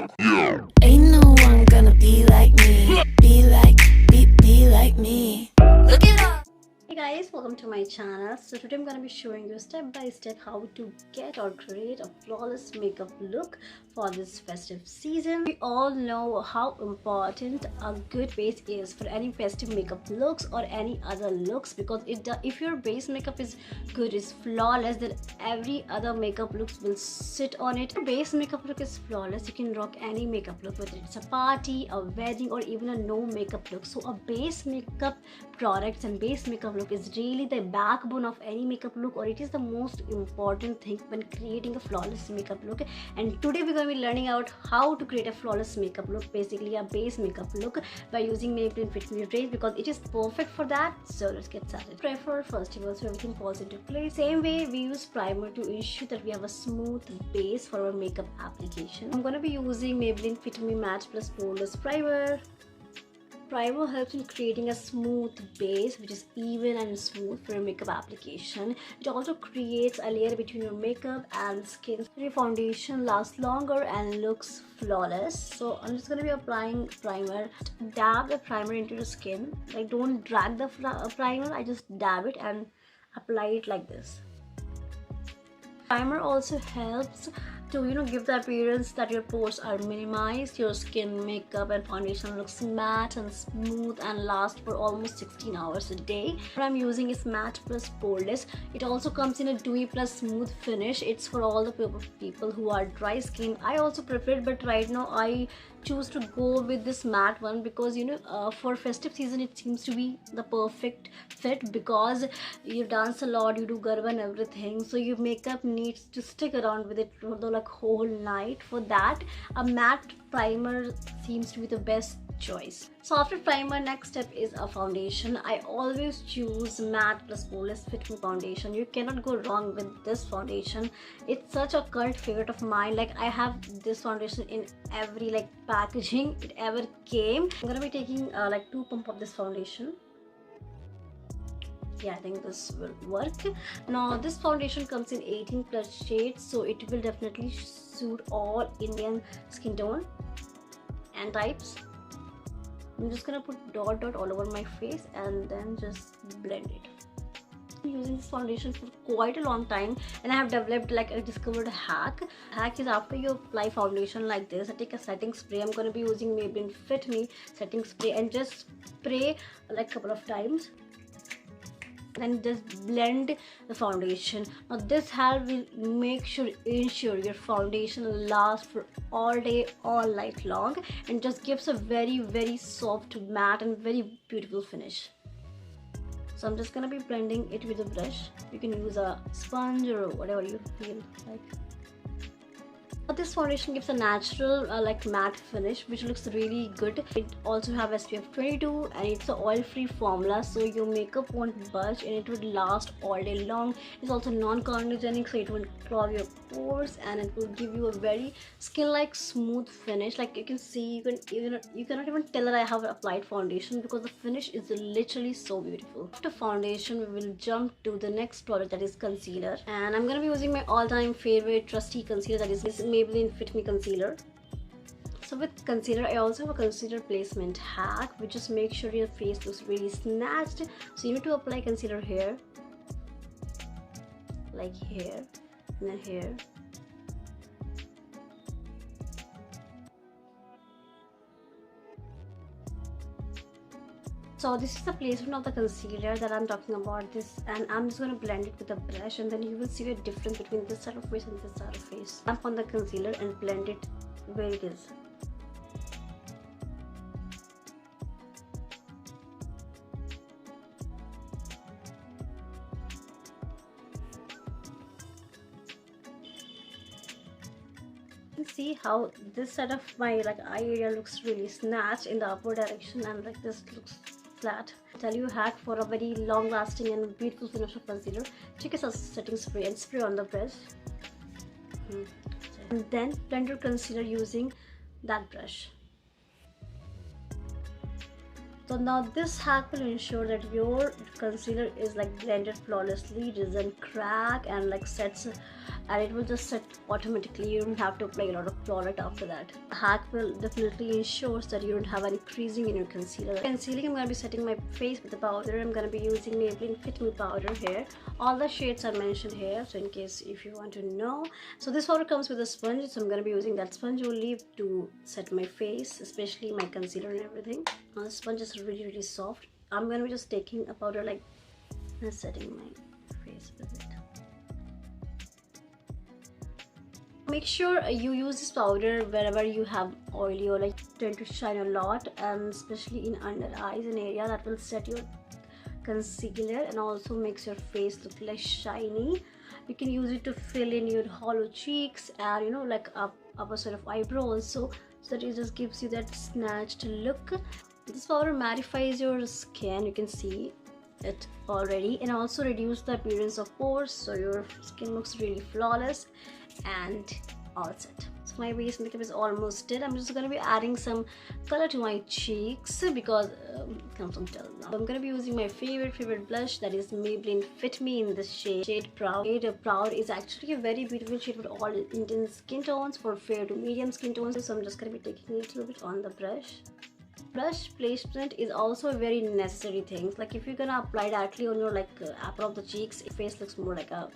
Ain't no one gonna be like me. Be like me. Look it up. Hey guys, welcome to my channel. So today I'm going to be showing you step by step how to get or create a flawless makeup look for this festive season. We all know how important a good base is for any festive makeup looks or any other looks, because if your base makeup is good, is flawless, then every other makeup looks will sit on it. If your base makeup look is flawless, you can rock any makeup look, whether it's a party, a wedding, or even a no makeup look. So a base makeup products and base makeup look is really the backbone of any makeup look, or it is the most important thing when creating a flawless makeup look. And today we're going to be learning out how to create a flawless makeup look, basically a base makeup look, by using Maybelline Fit Me range, because it is perfect for that. So let's get started. Prefer Festive, so everything falls into place. Same way we use primer to ensure that we have a smooth base for our makeup application. I'm going to be using Maybelline Fit Me Matte Plus Poreless Primer. Primer helps in creating a smooth base which is even and smooth for your makeup application. It also creates a layer between your makeup and skin. Your foundation lasts longer and looks flawless. So I'm just going to be applying primer. Dab the primer into the skin. Like, don't drag the primer, I just dab it and apply it like this. Primer also helps to give the appearance that your pores are minimized, your skin, makeup and foundation looks matte and smooth and last for almost 16 hours a day. What I'm using is matte plus poreless. It also comes in a dewy plus smooth finish. It's for all the people who are dry skin. I also prefer it, but right now I choose to go with this matte one because for festive season it seems to be the perfect fit, because you dance a lot, you do garba and everything, so your makeup needs to stick around with it for the whole night. For that, a matte primer seems to be the best choice. So after primer, next step is a foundation. I always choose matte plus poreless Fit Me foundation. You cannot go wrong with this foundation. It's such a cult favorite of mine. Like, I have this foundation in every packaging it ever came. I'm gonna be taking 2 pumps of this foundation. Yeah, I think this will work. Now this foundation comes in 18 plus shades, so it will definitely suit all Indian skin tone and types. I'm just gonna put dot all over my face and then just blend it. I'm using this foundation for quite a long time, and I have developed I discovered a hack. Hack is, after you apply foundation like this, I take a setting spray. I'm gonna be using Maybelline Fit Me setting spray and just spray a couple of times. Then just blend the foundation. Now this help will ensure your foundation lasts for all day, all night long, and just gives a very soft, matte and very beautiful finish. So I'm just gonna be blending it with a brush. You can use a sponge or whatever you feel like. This foundation gives a natural matte finish which looks really good. It also have SPF 22 and it's an oil-free formula, so your makeup won't budge and it would last all day long. It's also non-comedogenic, so it won't clog your pores and it will give you a very skin-like smooth finish. Like you can see, you cannot even tell that I have applied foundation because the finish is literally so beautiful. After foundation, we will jump to the next product, that is concealer, and I'm gonna be using my all-time favorite trusty concealer, that is Maybelline Fit Me concealer. So with concealer, I also have a concealer placement hack, which just makes sure your face looks really snatched. So you need to apply concealer here, like here, and then here. So this is the placement of the concealer that I'm talking about, and I'm just going to blend it with a brush, and then you will see the difference between this side of face and this side of face. Stamp on the concealer and blend it where it is. See how this side of my eye area looks really snatched in the upward direction, and this looks flat. I'll tell you a hack for a very long lasting and beautiful finish of concealer. Take a setting spray and spray on the brush, and then blend your concealer using that brush. So now this hack will ensure that your concealer is blended flawlessly, doesn't crack and sets and it will just set automatically. You don't have to apply a lot of product after that. Hack will definitely ensures that you don't have any creasing in your concealer. Concealing, I'm going to be setting my face with the powder. I'm going to be using Maybelline Fit Me powder here. All the shades are mentioned here, so in case if you want to know. So this powder comes with a sponge, so I'm going to be using that sponge only to set my face, especially my concealer and everything. Now the sponge is really soft. I'm going to be just taking a powder like and setting my face with it. Make sure you use this powder wherever you have oily or like tend to shine a lot, and especially in under eyes and area. That will set your concealer and also makes your face look less shiny. You can use it to fill in your hollow cheeks and you know, like upper side of eyebrows, so that it just gives you that snatched look. This powder mattifies your skin, you can see it already, and also reduce the appearance of pores, so your skin looks really flawless and all set. So my base makeup is almost done. I'm just going to be adding some color to my cheeks because comes from dull now. I'm going to be using my favorite blush, that is Maybelline Fit Me in the shade Proud. Proud is actually a very beautiful shade for all intense skin tones, for fair to medium skin tones. So I'm just going to be taking a little bit on the brush. Brush placement is also a very necessary thing. Like if you're gonna apply directly on your upper of the cheeks, your face looks more like a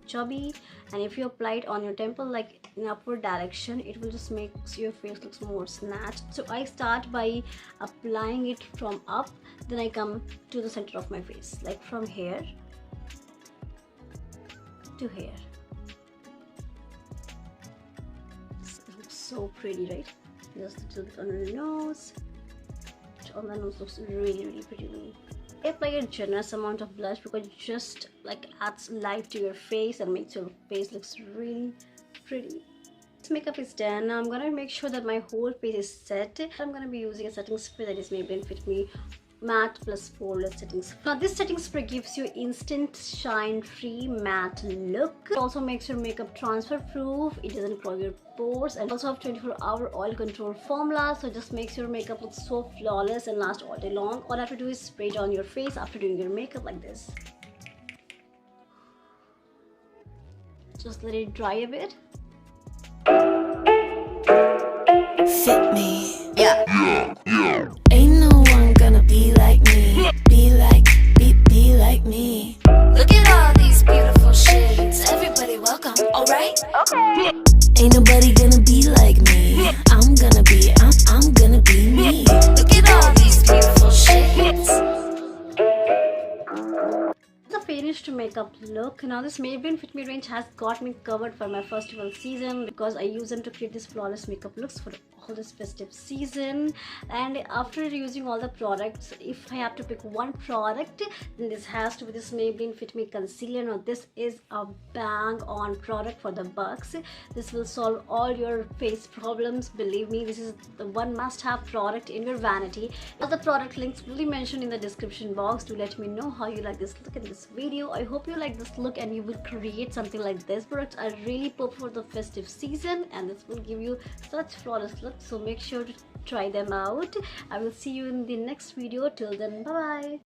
chubby, and if you apply it on your temple like in upward direction, it will just make your face looks more snatched. So I start by applying it from up, then I come to the center of my face, like from here to here. This looks so pretty, right? Just a little bit on the nose. On the nose looks really pretty to me. I apply a generous amount of blush because it just like adds life to your face and makes your face looks really pretty. This makeup is done. Now I'm gonna make sure that my whole face is set. I'm gonna be using a setting spray that is Maybelline Fit Me Matte plus Poreless setting spray. Now this setting spray gives you instant shine free matte look. It also makes your makeup transfer proof. It doesn't clog your pores, and also have 24-hour oil control formula, so it just makes your makeup look so flawless and last all day long. All I have to do is spray it on your face after doing your makeup like this. Just let it dry a bit. Fit me. Yeah. Ain't no one gonna be like me. Be like me. Look at all these beautiful shades. Everybody welcome, alright? Okay. Ain't nobody gonna be like me. I'm gonna be me. Look at all these beautiful shades. The finished makeup look. Now this Maybelline Fit Me range has got me covered for my festival season because I use them to create these flawless makeup looks for all this festive season. And after using all the products, if I have to pick one product, then this has to be this Maybelline Fit Me concealer. Now this is a bang on product for the bucks. This will solve all your face problems. Believe me, this is the one must-have product in your vanity. All the product links will be mentioned in the description box. Do let me know how you like this look in this video. I hope you like this look and you will create something like this. Products are really perfect for the festive season, and this will give you such flawless look. So make sure to try them out. I will see you in the next video. Till then, bye bye.